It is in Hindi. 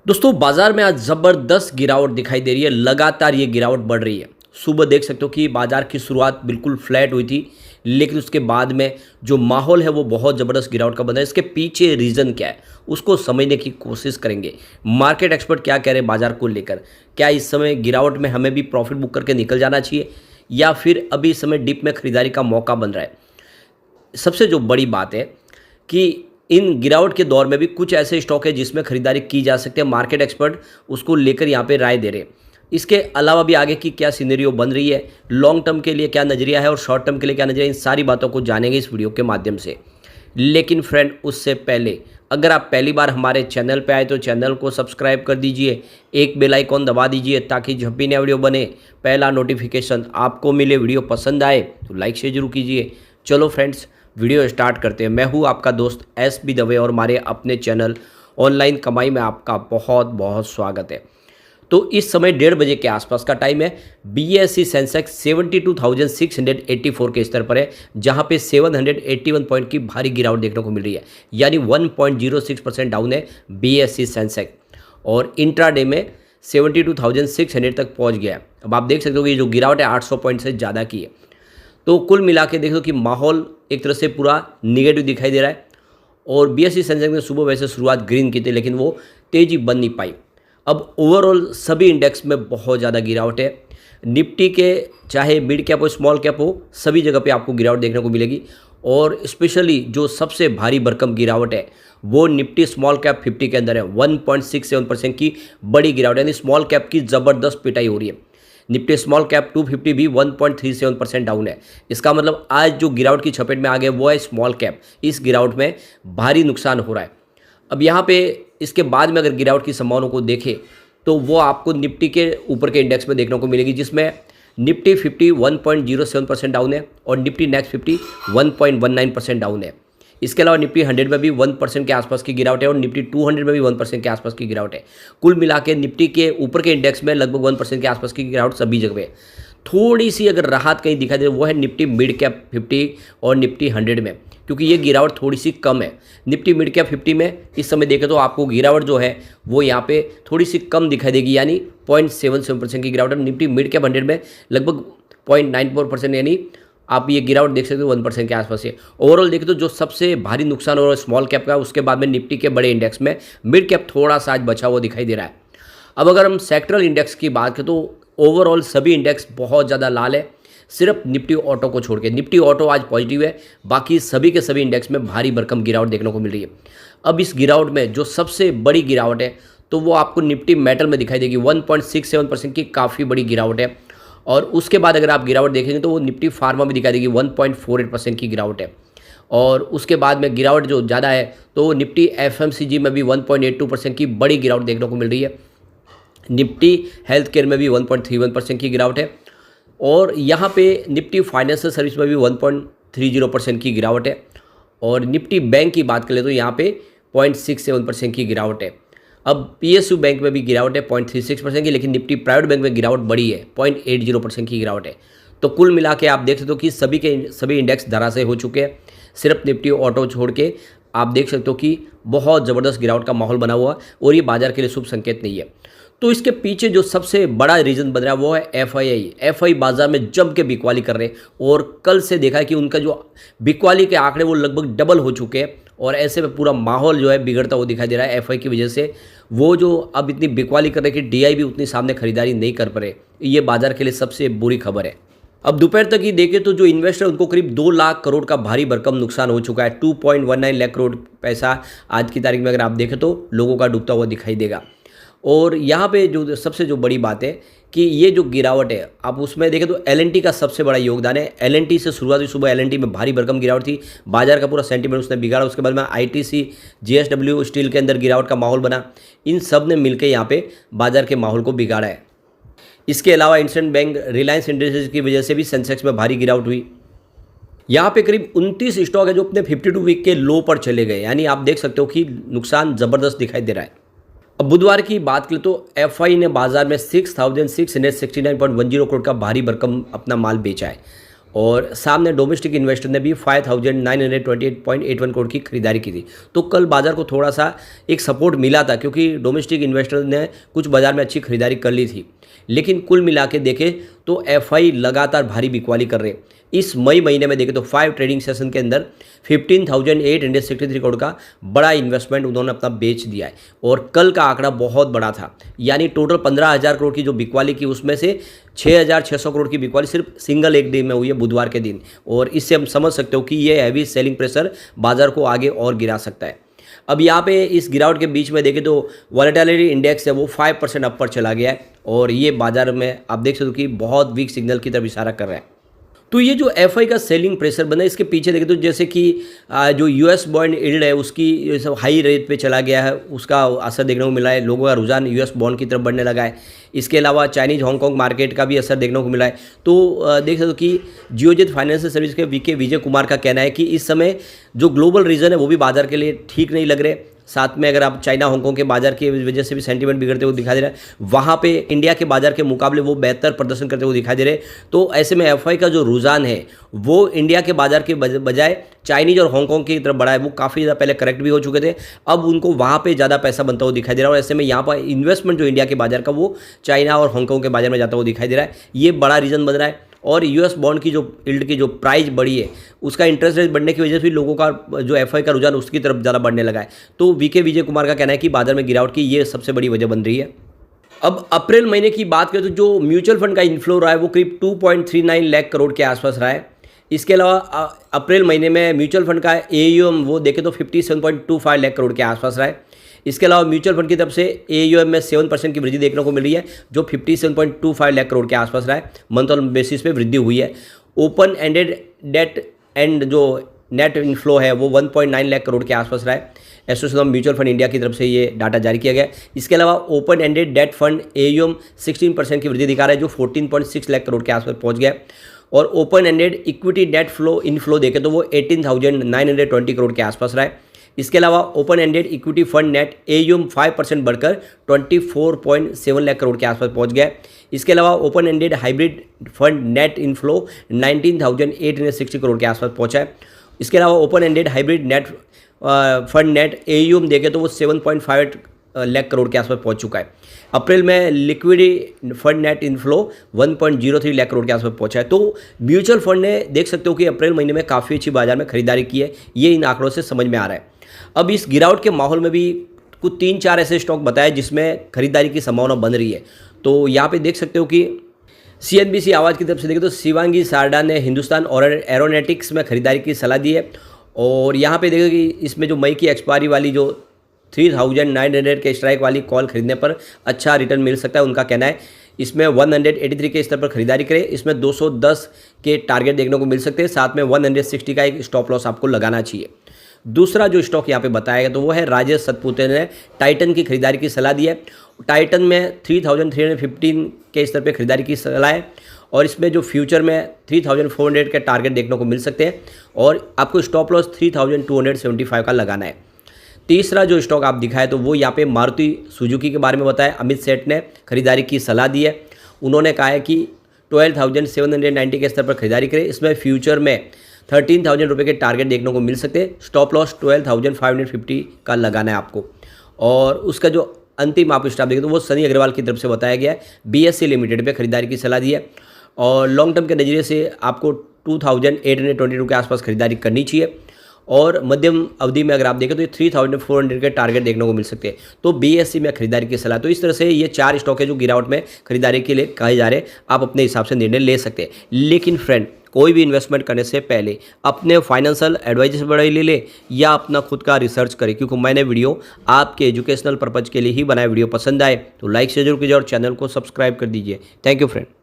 दोस्तों बाजार में आज ज़बरदस्त गिरावट दिखाई दे रही है। लगातार ये गिरावट बढ़ रही है। सुबह देख सकते हो कि बाजार की शुरुआत बिल्कुल फ्लैट हुई थी, लेकिन उसके बाद में जो माहौल है वो बहुत ज़बरदस्त गिरावट का बना है। इसके पीछे रीज़न क्या है उसको समझने की कोशिश करेंगे। मार्केट एक्सपर्ट क्या कह रहे हैं बाजार को लेकर, क्या इस समय गिरावट में हमें भी प्रॉफिट बुक करके निकल जाना चाहिए या फिर अभी इस समय डिप में खरीदारी का मौका बन रहा है। सबसे जो बड़ी बात है कि इन गिरावट के दौर में भी कुछ ऐसे स्टॉक है जिसमें खरीदारी की जा सकती है। मार्केट एक्सपर्ट उसको लेकर यहाँ पे राय दे रहे हैं। इसके अलावा भी आगे की क्या सिनेरियो बन रही है, लॉन्ग टर्म के लिए क्या नज़रिया है और शॉर्ट टर्म के लिए क्या नज़रिया है, इन सारी बातों को जानेंगे इस वीडियो के माध्यम से। लेकिन फ्रेंड उससे पहले अगर आप पहली बार हमारे चैनल पे आए तो चैनल को सब्सक्राइब कर दीजिए, एक बेल आइकॉन दबा दीजिए ताकि जब भी नया वीडियो बने पहला नोटिफिकेशन आपको मिले। वीडियो पसंद आए तो लाइक शेयर जरूर कीजिए। चलो फ्रेंड्स वीडियो स्टार्ट करते हैं। मैं हूं आपका दोस्त SB दवे और हमारे अपने चैनल ऑनलाइन कमाई में आपका बहुत बहुत स्वागत है। तो इस समय 1:30 बजे के आसपास का टाइम है। BSE सेंसेक्स 72,684 के स्तर पर है, जहां पे 781 पॉइंट की भारी गिरावट देखने को मिल रही है, यानी 1.06% डाउन है BSE सेंसेक्स और इंट्राडे में 72,600 तक पहुंच गया है। अब आप देख सकते हो कि ये जो गिरावट है 800 पॉइंट से ज़्यादा की है। तो कुल मिला के देखो कि माहौल एक तरह से पूरा निगेटिव दिखाई दे रहा है और BSE सेंसेक्स ने सुबह वैसे शुरुआत ग्रीन की थी, लेकिन वो तेज़ी बन नहीं पाई। अब ओवरऑल सभी इंडेक्स में बहुत ज़्यादा गिरावट है। निफ्टी के चाहे मिड कैप हो स्मॉल कैप हो, सभी जगह पे आपको गिरावट देखने को मिलेगी और स्पेशली जो सबसे भारी भरकम गिरावट है वो निफ्टी स्मॉल कैप 50 के अंदर है। 1.67% की बड़ी गिरावट, यानी स्मॉल कैप की ज़बरदस्त पिटाई हो रही है। निफ्टी स्मॉल कैप 250 भी 1.37% डाउन है। इसका मतलब आज जो गिरावट की चपेट में आ गए वो है स्मॉल कैप। इस गिरावट में भारी नुकसान हो रहा है। अब यहाँ पे इसके बाद में अगर गिरावट की संभावनाओं को देखें तो वो आपको निफ्टी के ऊपर के इंडेक्स में देखने को मिलेगी, जिसमें निफ्टी 50 1.07% डाउन है और निफ्टी नेक्स्ट 50 1.19% डाउन है। इसके अलावा निफ्टी 100 में भी 1% के आसपास की गिरावट है और निफ्टी 200 में भी 1% के आसपास की गिरावट है। कुल मिला के निफ्टी के ऊपर के इंडेक्स में लगभग 1% के आसपास की गिरावट सभी जगह है। थोड़ी सी अगर राहत कहीं दिखाई दे वो है निफ्टी मिड कैप 50 और निफ्टी 100 में, क्योंकि ये गिरावट थोड़ी सी कम है। निफ्टी मिड कैप 50 में इस समय देखें तो आपको गिरावट जो है वो यहाँ पे थोड़ी सी कम दिखाई देगी, यानी 0.77% की गिरावट है। निफ्टी मिड कैप 100 में लगभग 0.94%, यानी आप ये गिरावट देख सकते हो 1% के आसपास है। ओवरऑल देखें तो जो सबसे भारी नुकसान हो रहा है स्मॉल कैप का, उसके बाद में निफ्टी के बड़े इंडेक्स में मिड कैप थोड़ा सा आज बचा हुआ दिखाई दे रहा है। अब अगर हम सेक्टरल इंडेक्स की बात करें तो ओवरऑल सभी इंडेक्स बहुत ज़्यादा लाल है, सिर्फ निफ्टी ऑटो को छोड़ के। निफ्टी ऑटो आज पॉजिटिव है, बाकी सभी के सभी इंडेक्स में भारी भरकम गिरावट देखने को मिल रही है। अब इस गिरावट में जो सबसे बड़ी गिरावट है तो वो आपको निफ्टी मेटल में दिखाई देगी। 1.67% की काफ़ी बड़ी गिरावट है और उसके बाद अगर आप गिरावट देखेंगे तो वो निफ्टी फार्मा में दिखाई देगी, 1.48% की गिरावट है। और उसके बाद में गिरावट जो ज़्यादा है तो निफ्टी FMCG में भी 1.82% की बड़ी गिरावट देखने को मिल रही है। निफ्टी हेल्थ केयर में भी 1.31% की गिरावट है और यहाँ पे निफ्टी फाइनेंशियल सर्विस में भी 1.30% की गिरावट है और निफ्टी बैंक की बात करें तो यहाँ पे 0.67% की गिरावट है। अब PSU बैंक में भी गिरावट है 0.36% की, लेकिन निफ्टी प्राइवेट बैंक में गिरावट बड़ी है, 0.80% की गिरावट है। तो कुल मिला के आप देख सकते हो कि सभी के सभी इंडेक्स धराशायी हो चुके हैं, सिर्फ निफ्टी ऑटो छोड़ के। आप देख सकते हो कि बहुत ज़बरदस्त गिरावट का माहौल बना हुआ और ये बाजार के लिए शुभ संकेत नहीं है। तो इसके पीछे जो सबसे बड़ा रीज़न बन रहा है वो है FII बाजार में जम के बिकवाली कर रहे हैं और कल से देखा है कि उनका जो बिकवाली के आंकड़े वो लगभग डबल हो चुके हैं और ऐसे में पूरा माहौल जो है बिगड़ता हुआ दिखाई दे रहा है। FI की वजह से वो जो अब इतनी बिकवाली कर रहे हैं कि DI भी उतनी सामने खरीदारी नहीं कर पा रहे। ये बाजार के लिए सबसे बुरी खबर है। अब दोपहर तक ही देखें तो जो इन्वेस्टर उनको करीब 2 लाख करोड़ का भारी भरकम नुकसान हो चुका है। 2.19 लाख करोड़ पैसा आज की तारीख में अगर आप देखें तो लोगों का डूबता हुआ दिखाई देगा। और यहाँ पे जो सबसे जो बड़ी बात है कि ये जो गिरावट है आप उसमें देखें तो LNT का सबसे बड़ा योगदान है। LNT से शुरुआत हुई, सुबह LNT में भारी भरकम गिरावट थी, बाजार का पूरा सेंटीमेंट उसने बिगाड़ा। उसके बाद में ITC JSW स्टील के अंदर गिरावट का माहौल बना। इन सब ने मिलकर यहाँ पे बाजार के माहौल को बिगाड़ा है। इसके अलावा इंडसइंड बैंक, रिलायंस इंडस्ट्रीज की वजह से भी सेंसेक्स में भारी गिरावट हुई। यहाँ पे करीब 29 स्टॉक है जो अपने 52 वीक के लो पर चले गए, यानी आप देख सकते हो कि नुकसान ज़बरदस्त दिखाई दे रहा है। अब बुधवार की बात करें तो FI ने बाजार में 6,669.10 करोड़ का भारी भरकम अपना माल बेचा है और सामने डोमेस्टिक इन्वेस्टर ने भी 5,928.81 करोड़ की खरीदारी की थी। तो कल बाजार को थोड़ा सा एक सपोर्ट मिला था, क्योंकि डोमेस्टिक इन्वेस्टर ने कुछ बाजार में अच्छी खरीदारी कर ली थी। लेकिन कुल मिला के देखें तो एफआई लगातार भारी बिकवाली कर रहे हैं। इस मई महीने में देखें तो 5 ट्रेडिंग सेशन के अंदर 15,863 करोड़ का बड़ा इन्वेस्टमेंट उन्होंने अपना बेच दिया है। और कल का आंकड़ा बहुत बड़ा था, यानी टोटल 15,000 करोड़ की जो बिकवाली की, उसमें से 6,600 करोड़ की बिकवाली सिर्फ सिंगल एक डे में हुई है, बुधवार के दिन। और इससे हम समझ सकते हो कि ये हैवी सेलिंग प्रेशर बाजार को आगे और गिरा सकता है। अब यहाँ पे इस गिरावट के बीच में देखें तो वॉलेटिलिटी इंडेक्स है वो 5% अप पर चला गया है, और ये बाजार में आप देख सकते हो कि बहुत वीक सिग्नल की तरफ इशारा कर रहा है। तो ये जो एफआई का सेलिंग प्रेशर बना है, इसके पीछे देखें तो जैसे कि जो यूएस बॉन्ड यील्ड है उसकी सब हाई रेट पे चला गया है, उसका असर देखने को मिला है। लोगों का रुझान यूएस बॉन्ड की तरफ बढ़ने लगा है। इसके अलावा चाइनीज हांगकांग मार्केट का भी असर देखने को मिला है। तो देख सकते हो कि जियोजित फाइनेंशियल सर्विस के वीके विजय कुमार का कहना है कि इस समय जो ग्लोबल रीजन है वो भी बाजार के लिए ठीक नहीं लग रहे। साथ में अगर आप चाइना हांगकांग के बाजार की वजह से भी सेंटीमेंट बिगड़ते हुए दिखाई दे रहा है, वहाँ पे इंडिया के बाजार के मुकाबले वो बेहतर प्रदर्शन करते हुए दिखाई दे रहे हैं। तो ऐसे में एफआई का जो रुझान है वो इंडिया के बाजार के बजाय चाइनीज और हांगकांग की तरफ बढ़ा है। वो काफ़ी ज़्यादा पहले करेक्ट भी हो चुके थे, अब उनको वहाँ पे ज़्यादा पैसा बनता हुआ दिखाई दे रहा है। और ऐसे में यहाँ पर इन्वेस्टमेंट जो इंडिया के बाजार का वो चाइना और हांगकांग के बाजार में जाता हुआ दिखाई दे रहा है। ये बड़ा रीज़न बन रहा है। और यूएस बॉन्ड की जो यील्ड की जो प्राइस बढ़ी है, उसका इंटरेस्ट रेट बढ़ने की वजह से भी लोगों का जो एफआई का रुझान उसकी तरफ ज़्यादा बढ़ने लगा है। तो वीके विजय कुमार का कहना है कि बाजार में गिरावट की ये सबसे बड़ी वजह बन रही है। अब अप्रैल महीने की बात करें तो जो म्यूचुअल फंड का इन्फ्लो रहा है वो करीब 2.39 लाख करोड़ के आसपास रहा है। इसके अलावा अप्रैल महीने में म्यूचुअल फंड का एयूएम वो देखें तो 57.25 लाख करोड़ के आसपास रहा है। इसके अलावा म्यूचुअल फंड की तरफ से एयूएम में 7% की वृद्धि देखने को मिल रही है, जो 57.25 लाख करोड़ के आसपास रहा है। मंथ ऑन बेसिस पे वृद्धि हुई है। ओपन एंडेड डेट एंड जो नेट इनफ्लो है वो 1.9 लाख करोड़ के आसपास रहा है। Association of mutual fund India की तरफ से ये डाटा जारी किया गया है। इसके अलावा open ended debt fund AUM 16% की वृद्धि दिखा रहा है, जो 14.6 लाख करोड़ के आसपास पहुंच गया। और open ended equity net flow inflow देखें तो वो 18,920 करोड़ के आसपास रहा है। इसके अलावा open ended equity fund net AUM 5% बढ़कर 24.7 लाख करोड़ के आसपास पहुंच गया। इसके अलावा open ended hybrid fund net inflow 19,860 crore के आसपास पहुंचा है। इसके अलावा open ended hybrid net fund net AUM देखें तो वो 7.5 लाख करोड़ के आसपास पहुंच चुका है। अप्रैल में liquidy fund net inflow 1.03 lakh crore के आसपास पहुंचा है। तो म्यूचुअल फंड ने देख सकते हो कि अप्रैल महीने में काफ़ी अच्छी बाजार में खरीदारी की है, ये इन आंकड़ों से समझ में आ रहा है। अब इस गिरावट के माहौल में भी कुछ 3-4 ऐसे स्टॉक बताए जिसमें खरीदारी की संभावना बन रही है। तो यहाँ पे देख सकते हो कि CNBC आवाज़ की तरफ से देखें तो शिवांगी सारडा ने हिंदुस्तान और एरोनॉटिक्स में खरीदारी की सलाह दी है। और यहाँ पे देखो कि इसमें जो मई की एक्सपायरी वाली जो 3,900 के स्ट्राइक वाली कॉल खरीदने पर अच्छा रिटर्न मिल सकता है, उनका कहना है। इसमें 183 के स्तर पर खरीदारी करें, इसमें 210 के टारगेट देखने को मिल सकते हैं। साथ में 160 का एक स्टॉप लॉस आपको लगाना चाहिए। दूसरा जो स्टॉक यहाँ पे बताया गया तो वो है राजेश सतपुते ने टाइटन की खरीदारी की सलाह दी है। टाइटन में 3,315 के स्तर पे खरीदारी की सलाह है, और इसमें जो फ्यूचर में 3,400 के टारगेट देखने को मिल सकते हैं, और आपको स्टॉप लॉस 3,275 का लगाना है। तीसरा जो स्टॉक आप दिखाए तो वो यहाँ पे मारुति सुजुकी के बारे में बताया। अमित सेठ ने खरीदारी की सलाह दी है। उन्होंने कहा है कि 12,790 के स्तर पर खरीदारी करें, इसमें फ्यूचर में 13,000 रुपये के टारगेट देखने को मिल सकते हैं। स्टॉप लॉस 12,550 का लगाना है आपको। और उसका जो अंतिम आप स्टॉप देखें तो वो सनी अग्रवाल की तरफ से बताया गया है। BSE लिमिटेड पे खरीदारी की सलाह दी है, और लॉन्ग टर्म के नज़रिए से आपको 2,822 के आसपास खरीदारी करनी चाहिए। और मध्यम अवधि में अगर आप देखें तो ये 3,400 के टारगेट देखने को मिल सकते हैं। तो BSE में खरीदारी की सलाह। तो इस तरह से ये 4 स्टॉक है जो गिरावट में खरीदारी के लिए कहे जा रहे हैं। आप अपने हिसाब से निर्णय ले सकते हैं। लेकिन फ्रेंड, कोई भी इन्वेस्टमेंट करने से पहले अपने फाइनेंशियल एडवाइजर से पढ़ाई ले ले या अपना खुद का रिसर्च करें, क्योंकि मैंने वीडियो आपके एजुकेशनल पर्पज़ के लिए ही बनाया। वीडियो पसंद आए तो लाइक से जरूर कीजिए और चैनल को सब्सक्राइब कर दीजिए। Thank you friend.